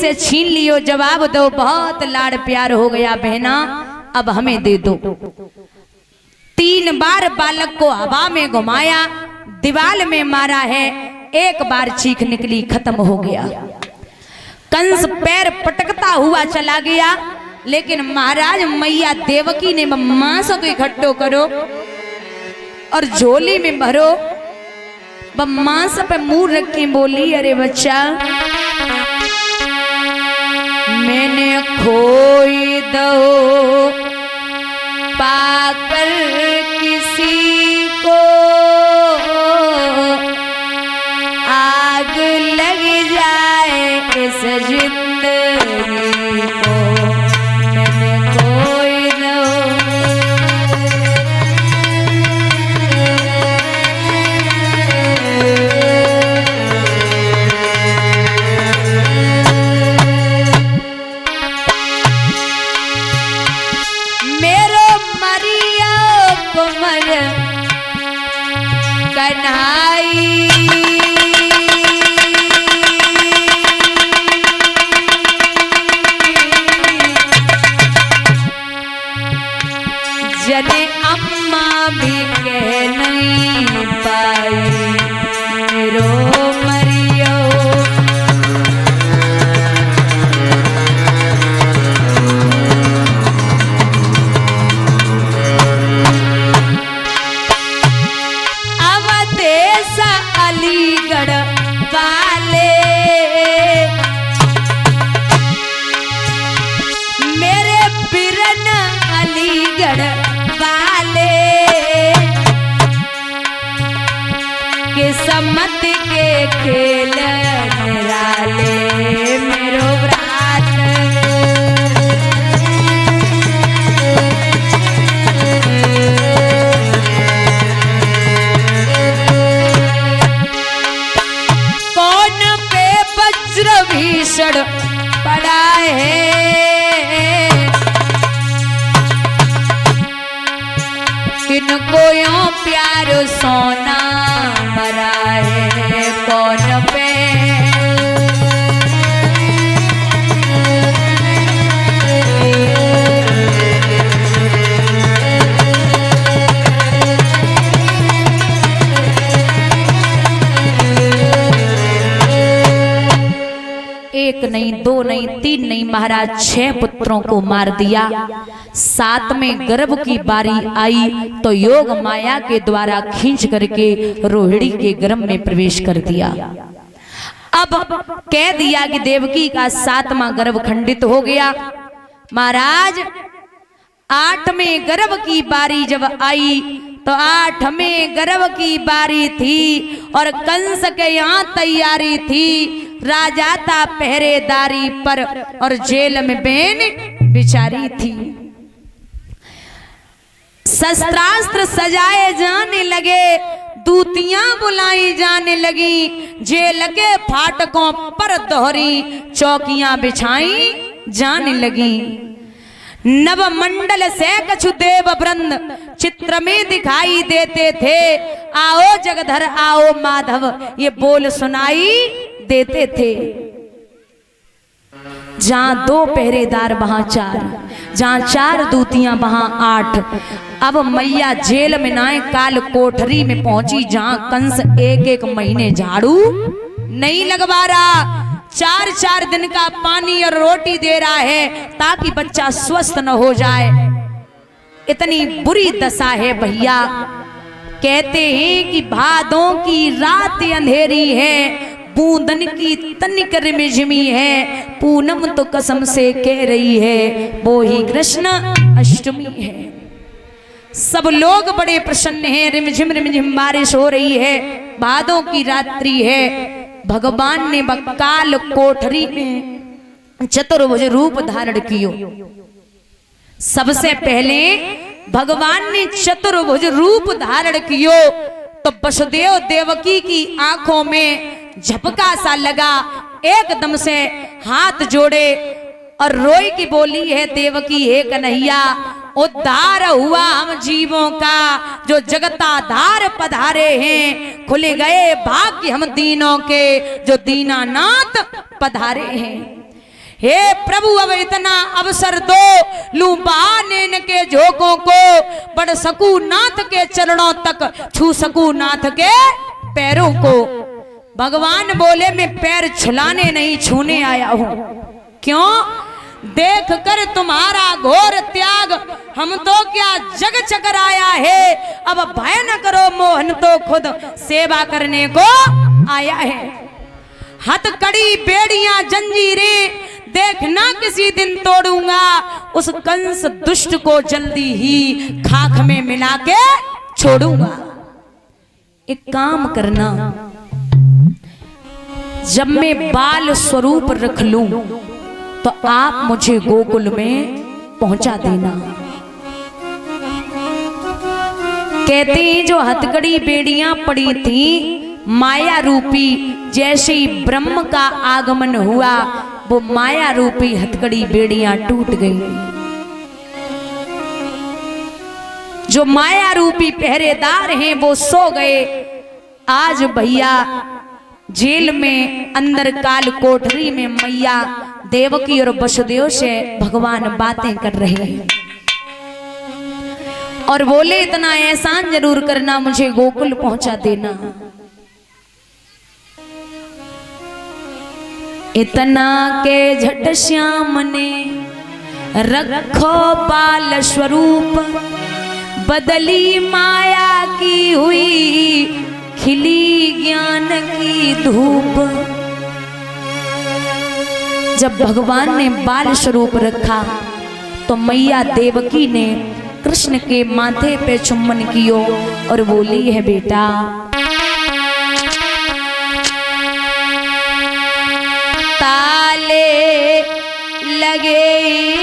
से छीन लियो, जवाब दो, बहुत लाड़ प्यार हो गया बहना, अब हमें दे दो। 3 बार बालक को हवा में घुमाया, दीवाल में मारा है, एक बार चीख निकली, खत्म हो गया। कंस पैर पटकता हुआ चला गया, लेकिन महाराज मैया देवकी ने मांसों को इकट्ठो करो और झोली में भरो। मांस पे मुंह रख के बोली, अरे बच्चा मैंने खोई दो पाकर किसी को, आग लग जाए इस जिंदगी को, मैंने खोई दो। मेरो मरिया कुमर कन्हाई, जने अम्मा भी कह नहीं पाई, मेरो मरियो। अवधेश अलीगढ़ वाले मेरे बिरन अलीगढ़ वाले, किस्मत के खेल निराले, मेरो व्रात। कौन पे वज्र भीषण पड़ा है, किनको यूं प्यार सोना मरा है, कौन पे एक नहीं, 2 नहीं, 3 नहीं, महाराज 6 पुत्रों को मार दिया। 7वें गर्भ की बारी आई तो योग माया के द्वारा खींच करके रोहिणी के गर्भ में प्रवेश कर दिया। अब कह दिया कि देवकी का 7वां गर्भ खंडित हो गया। महाराज 8वें गर्भ की बारी जब आई तो 8वें गर्भ की बारी थी और कंस के यहाँ तैयारी थी। राजा था पहरेदारी पर और जेल में बहन बिचारी थी। शस्त्रास्त्र सजाए जाने लगे, दूतियां बुलाई जाने लगी, जेल के फाटकों पर दोहरी चौकियां बिछाई जाने लगी। नव मंडल से कछु देव वृंद चित्र में दिखाई देते थे। आओ जगधर आओ माधव ये बोल सुनाई देते थे। जहां 2 पहरेदार वहां 4, जहां 4 दूतियां वहां 8। अब मैया जेल में नाए काल कोठरी में पहुंची जहां कंस 1-1 महीने झाड़ू नहीं लगवा रहा, 4-4 दिन का पानी और रोटी दे रहा है ताकि बच्चा स्वस्थ न हो जाए। इतनी बुरी दशा है भैया। कहते हैं कि भादों की रात अंधेरी है, बूंदन की तनिक रिमझिमी है, पूनम तो कसम से कह रही है वो ही कृष्ण अष्टमी है। सब लोग बड़े प्रसन्न हैं, रिमझिम रिमझिम बारिश हो रही है, भादों की रात्रि है। भगवान ने बकाल कोठरी में चतुर्भुज रूप धारण कियो। सबसे पहले भगवान ने चतुर्भुज रूप धारण कियो तो वसुदेव देवकी की आंखों में झपका सा लगा। एकदम से हाथ जोड़े और रोई की बोली है देवकी हे कन्हैया, उद्धार हुआ हम जीवों का जो जगताधार पधारे हैं, खुले गए भाग्य हम दीनों के जो दीनानाथ पधारे हैं। हे प्रभु अब इतना अवसर दो, लूं नैन के झोंकों को, बढ़ सकूं नाथ के चरणों तक, छू सकूं नाथ के पैरों को। भगवान बोले मैं पैर छुलाने नहीं छूने आया हूं। क्यों? देख कर तुम्हारा घोर त्याग, हम तो क्या जग चकर आया है। अब भय न करो मोहन, तो खुद सेवा करने को आया है। हथकड़ी बेड़ियां जंजीरें देखना किसी दिन तोड़ूंगा, उस कंस दुष्ट को जल्दी ही खाक में मिला के छोड़ूंगा। एक काम करना, जब मैं बाल स्वरूप रख लूं तो आप मुझे गोकुल में पहुंचा देना। कहते हैं जो हथकड़ी बेड़ियां पड़ी थी माया रूपी, जैसे ही ब्रह्म का आगमन हुआ वो माया रूपी हथकड़ी बेड़ियां टूट गई। जो माया रूपी पहरेदार हैं वो सो गए। आज भैया जेल में अंदर काल कोठरी में मैया देवकी और वसुदेव से भगवान बातें कर रहे हैं और बोले इतना एहसान जरूर करना, मुझे गोकुल पहुंचा देना। इतना के झट श्याम ने रखो बाल स्वरूप, बदली माया की हुई खिली ज्ञान की धूप। जब भगवान ने बाल स्वरूप रखा तो मैया देवकी ने कृष्ण के माथे पे चुम्बन कियो और बोली है बेटा ताले लगे